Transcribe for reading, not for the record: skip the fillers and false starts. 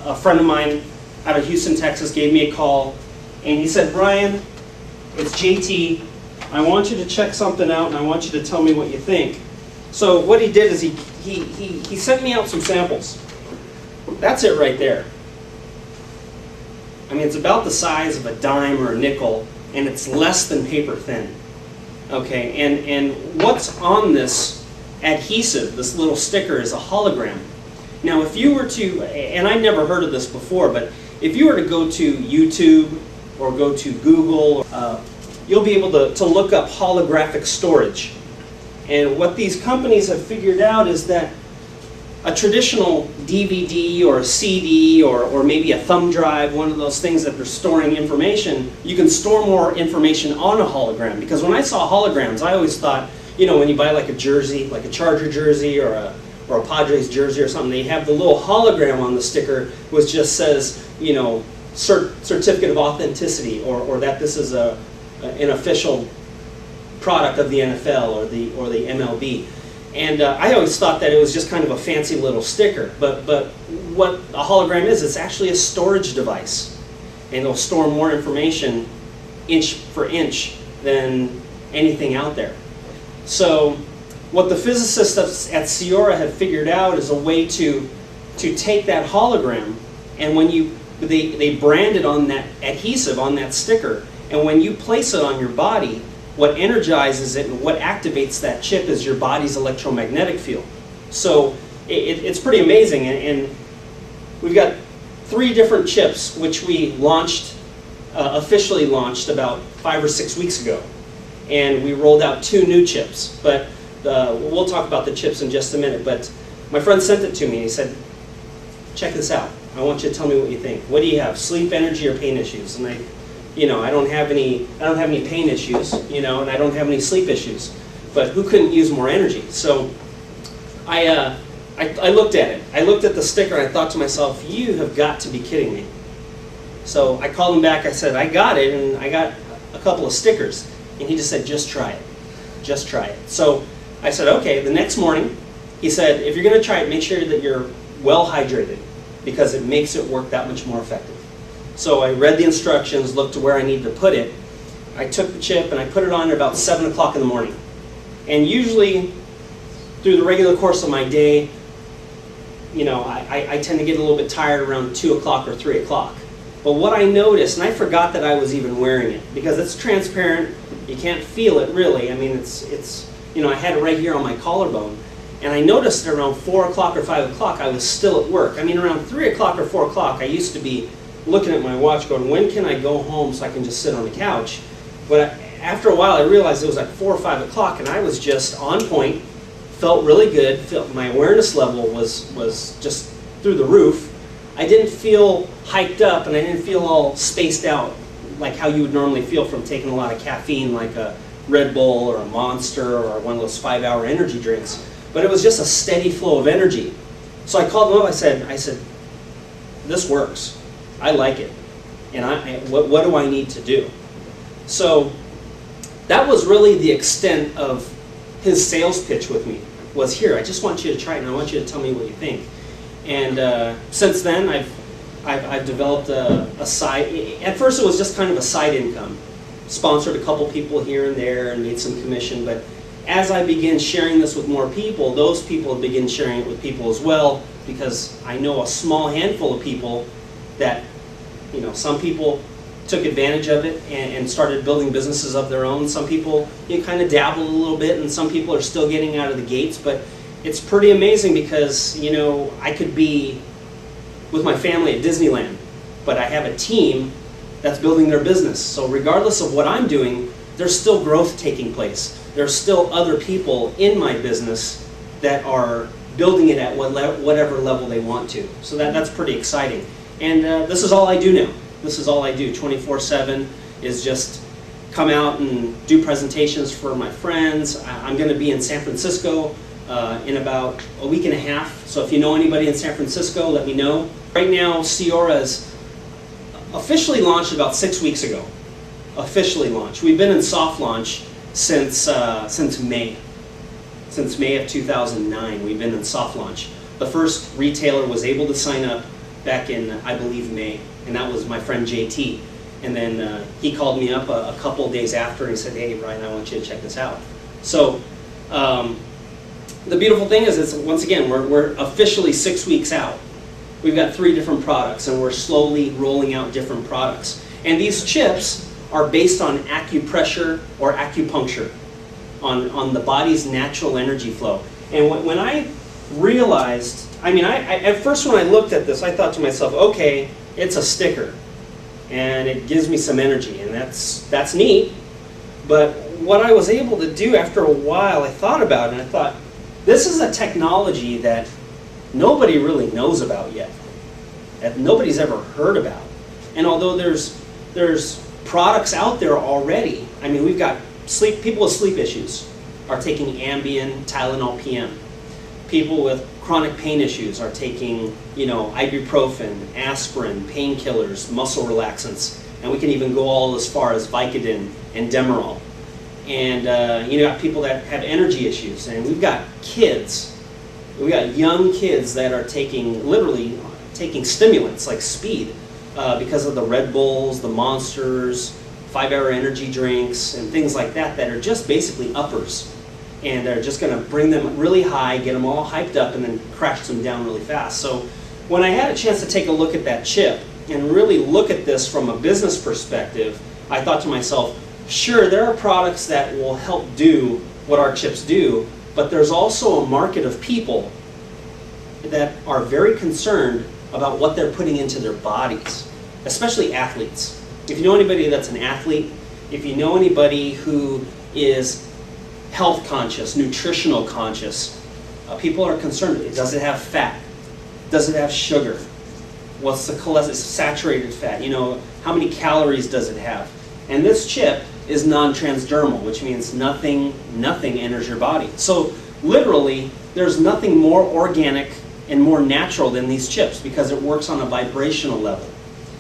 a friend of mine out of Houston, Texas, gave me a call, and he said, "Brian, it's JT. I want you to check something out, and I want you to tell me what you think." So what he did is he sent me out some samples. That's it right there. I mean, it's about the size of a dime or a nickel, and it's less than paper thin. Okay, and what's on this adhesive, this little sticker, is a hologram. Now, if you were to, and I never heard of this before, but if you were to go to YouTube or go to Google, you'll be able to look up holographic storage. And what these companies have figured out is that a traditional DVD or a CD or maybe a thumb drive, one of those things that they're storing information, you can store more information on a hologram. Because when I saw holograms, I always thought, you know, when you buy like a jersey, like a Charger jersey or a Padres jersey or something, they have the little hologram on the sticker which just says, you know, certificate of authenticity, or that this is an official product of the NFL or the MLB. And I always thought that it was just kind of a fancy little sticker, but what a hologram is, it's actually a storage device, and it'll store more information inch for inch than anything out there. So what the physicists at CIEAURA have figured out is a way to take that hologram, and when they brand it on that adhesive, on that sticker, and when you place it on your body, what energizes it and what activates that chip is your body's electromagnetic field. So it's pretty amazing, and we've got 3 different chips which we launched, officially launched about 5 or 6 weeks ago, and we rolled out 2 new chips. But we'll talk about the chips in just a minute. But my friend sent it to me and he said, "Check this out. I want you to tell me what you think. What do you have? Sleep, energy, or pain issues?" And I don't have any pain issues, you know, and I don't have any sleep issues. But who couldn't use more energy? So I looked at it. I looked at the sticker and I thought to myself, you have got to be kidding me. So I called him back. I said, "I got it, and I got a couple of stickers." And he just said, "Just try it. Just try it." So I said, okay. The next morning, he said, "If you're going to try it, make sure that you're well hydrated, because it makes it work that much more effective." So I read the instructions, looked to where I needed to put it. I took the chip and I put it on at about 7 o'clock in the morning. And usually, through the regular course of my day, you know, I tend to get a little bit tired around 2 o'clock or 3 o'clock. But what I noticed, and I forgot that I was even wearing it, because it's transparent, you can't feel it really. I mean, it's you know, I had it right here on my collarbone. And I noticed that around 4 o'clock or 5 o'clock, I was still at work. I mean, around 3 o'clock or 4 o'clock, I used to be looking at my watch going, when can I go home so I can just sit on the couch? But after a while, I realized it was like 4 or 5 o'clock, and I was just on point, felt really good, my awareness level was just through the roof. I didn't feel hyped up, and I didn't feel all spaced out like how you would normally feel from taking a lot of caffeine, like a Red Bull or a Monster or one of those 5-hour energy drinks. But it was just a steady flow of energy. So I called them up. I said, "This works. I like it, and what do I need to do?" So that was really the extent of his sales pitch with me, was, "Here, I just want you to try it, and I want you to tell me what you think." And since then, I've developed a side. At first, it was just kind of a side income. Sponsored a couple people here and there and made some commission, but as I began sharing this with more people, those people began sharing it with people as well, because I know a small handful of people that, you know, some people took advantage of it and started building businesses of their own. Some people, you know, kind of dabbled a little bit, and some people are still getting out of the gates. But it's pretty amazing because, you know, I could be with my family at Disneyland, but I have a team that's building their business. So regardless of what I'm doing, there's still growth taking place. There's still other people in my business that are building it at whatever level they want to. So that's pretty exciting. And this is all I do now. This is all I do 24/7, is just come out and do presentations for my friends. I'm going to be in San Francisco in about a week and a half. So if you know anybody in San Francisco, let me know. Right now, CIEAURA is officially launched about 6 weeks ago. Officially launched. We've been in soft launch since May. Since May of 2009, we've been in soft launch. The first retailer was able to sign up back in, I believe, May, and that was my friend JT. And then he called me up a couple of days after and he said, hey, Ryan, I want you to check this out. So the beautiful thing is, it's, once again, we're officially 6 weeks out. We've got 3 different products, and we're slowly rolling out different products. And these chips are based on acupressure or acupuncture, on the body's natural energy flow. And when I realized, I mean, at first when I looked at this, I thought to myself, okay, it's a sticker, and it gives me some energy, and that's neat. But what I was able to do after a while, I thought about it, and I thought, this is a technology that nobody really knows about yet, that nobody's ever heard about. And although there's products out there already, I mean, we've got people with sleep issues are taking Ambien, Tylenol PM. People with chronic pain issues are taking, you know, ibuprofen, aspirin, painkillers, muscle relaxants, and we can even go all as far as Vicodin and Demerol. And you got people that have energy issues, and we've got kids. We got young kids that are literally taking stimulants like speed because of the Red Bulls, the Monsters, 5-hour energy drinks, and things like that are just basically uppers. And they're just going to bring them really high, get them all hyped up, and then crash them down really fast. So when I had a chance to take a look at that chip and really look at this from a business perspective, I thought to myself, sure, there are products that will help do what our chips do, but there's also a market of people that are very concerned about what they're putting into their bodies, especially athletes. If you know anybody that's an athlete, if you know anybody who is health conscious, nutritional conscious, people are concerned. Does it have fat? Does it have sugar? What's the cholesterol? Saturated fat? You know, how many calories does it have? And this chip is non-transdermal, which means nothing enters your body. So literally, there's nothing more organic and more natural than these chips because it works on a vibrational level.